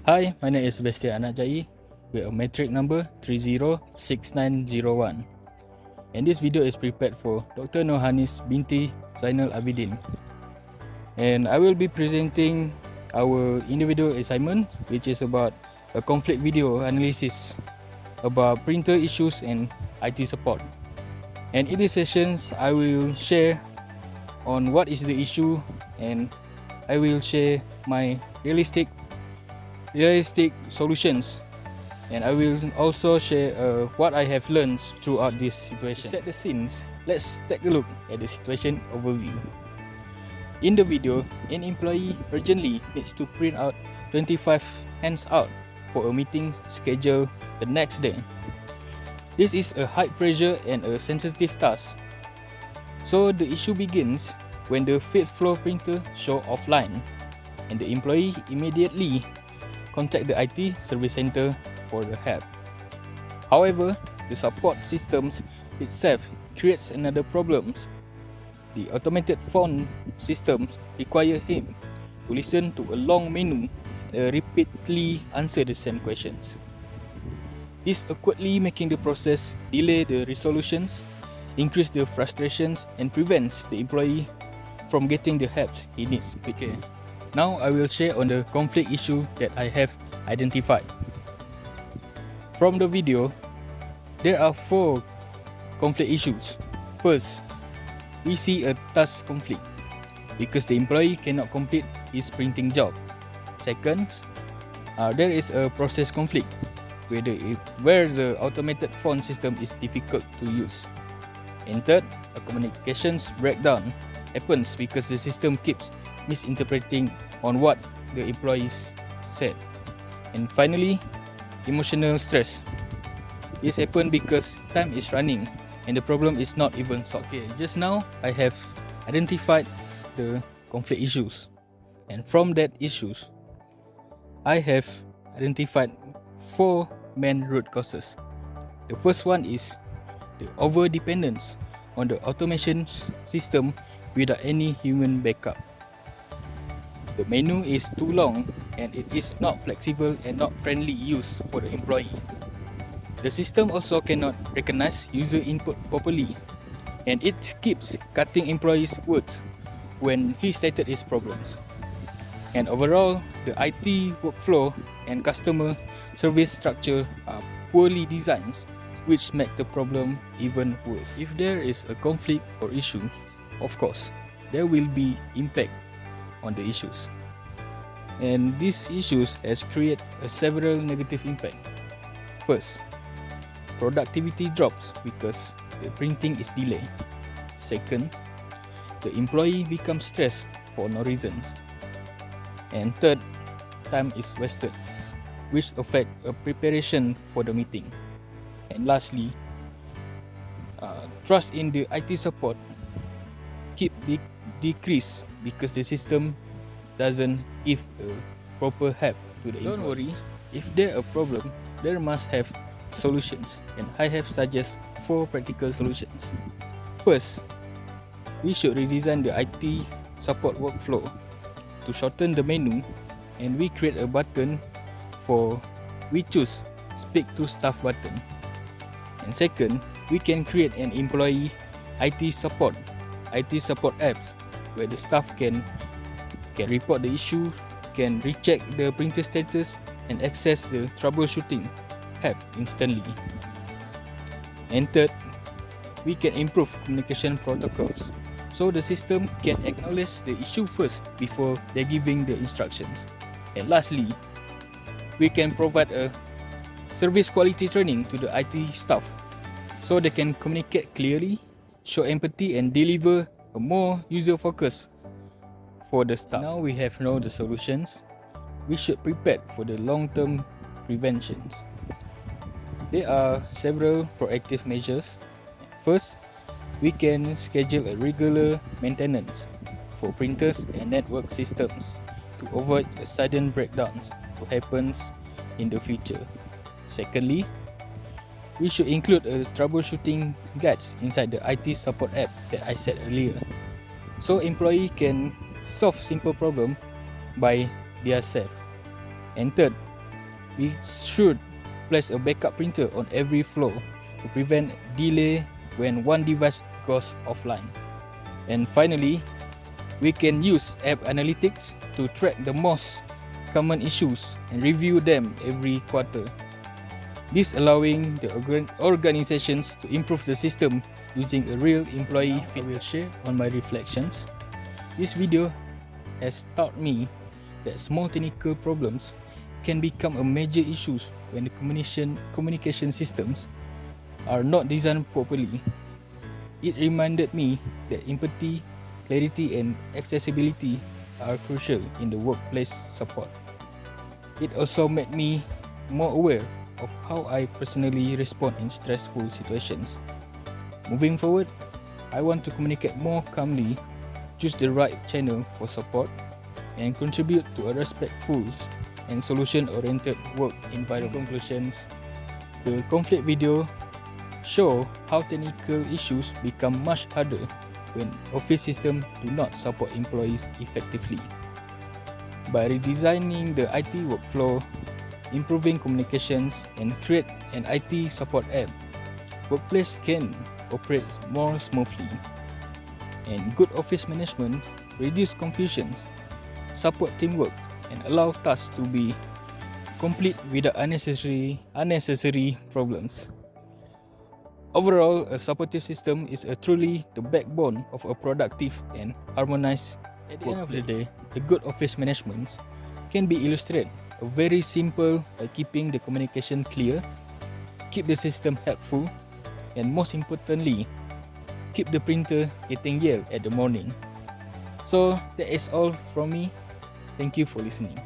Hi, my name is Sebastian Anajai with a metric number 306901. And this video is prepared for Dr. Nohanis binti Zainal Abidin. And I will be presenting our individual assignment, which is about a conflict video analysis about printer issues and IT support. And in these sessions, I will share on what is the issue, and I will share my realistic solutions, and I will also share what I have learned throughout this situation. To set the scenes, let's take a look at the situation overview. In the video, an employee urgently needs to print out 25 hands out for a meeting scheduled the next day. This is a high pressure and a sensitive task. So the issue begins when the feed flow printer shows offline, and the employee immediately contact the IT service center for the help. However, the support systems itself creates another problem. The automated phone systems require him to listen to a long menu and repeatedly answer the same questions. This awkwardly making the process delay the resolutions, increase the frustrations, and prevents the employee from getting the help he needs quickly. Now I will share on the conflict issue that I have identified. From the video, there are 4 conflict issues. First, we see a task conflict because the employee cannot complete his printing job. Second, there is a process conflict where the automated phone system is difficult to use. And third, a communications breakdown happens because the system keeps misinterpreting on what the employees said. And finally, emotional stress. This happens because time is running and the problem is not even solved. Okay, just now I have identified the conflict issues, and from that issues I have identified 4 main root causes. The first one is the over dependence on the automation system without any human backup. The menu is too long and it is not flexible and not friendly use for the employee. The system also cannot recognize user input properly, and it keeps cutting employees' words when he stated his problems. And overall, the IT workflow and customer service structure are poorly designed, which make the problem even worse. If there is a conflict or issue, of course, there will be impact on the issues, and these issues has created several negative impact. First, productivity drops because the printing is delayed. Second, the employee becomes stressed for no reasons. And third, time is wasted, which affect a preparation for the meeting. And lastly, trust in the IT support keep decrease because the system doesn't give a proper help to the employee. Don't worry, if there a problem, there must have solutions, and I have suggest 4 practical solutions. First, we should redesign the IT support workflow to shorten the menu, and we create a button for we choose speak to staff button. And second, we can create an employee IT support apps where the staff can report the issue, can recheck the printer status, and access the troubleshooting help instantly. And third, we can improve communication protocols so the system can acknowledge the issue first before they're giving the instructions. And lastly, we can provide a service quality training to the IT staff so they can communicate clearly, show empathy, and deliver a more user focus for the staff. Now we have known the solutions, we should prepare for the long-term preventions. There are several proactive measures. First, we can schedule a regular maintenance for printers and network systems to avoid a sudden breakdowns to happen in the future. Secondly, we should include a troubleshooting guides inside the IT support app that I said earlier, so employee can solve simple problem by themselves. And third, We should place a backup printer on every floor to prevent delay when one device goes offline. And finally, we can use app analytics to track the most common issues and review them every quarter. This allowing the organizations to improve the system using a real employee feedback. I will share on my reflections. This video has taught me that small technical problems can become a major issue when the communication systems are not designed properly. It reminded me that empathy, clarity and accessibility are crucial in the workplace support. It also made me more aware of how I personally respond in stressful situations. Moving forward, I want to communicate more calmly, choose the right channel for support, and contribute to a respectful and solution-oriented work environment. In conclusions, the conflict video show how technical issues become much harder when office systems do not support employees effectively. By redesigning the IT workflow, improving communications, and create an IT support app, workplace can operate more smoothly. And good office management reduce confusions, support teamwork, and allow tasks to be complete without unnecessary problems. Overall, a supportive system is truly the backbone of a productive and harmonized workplace. At the end of the day, a good office management can be illustrated very simple by keeping the communication clear, keep the system helpful, and most importantly, keep the printer getting yelled at the morning. So that is all from me. Thank you for listening.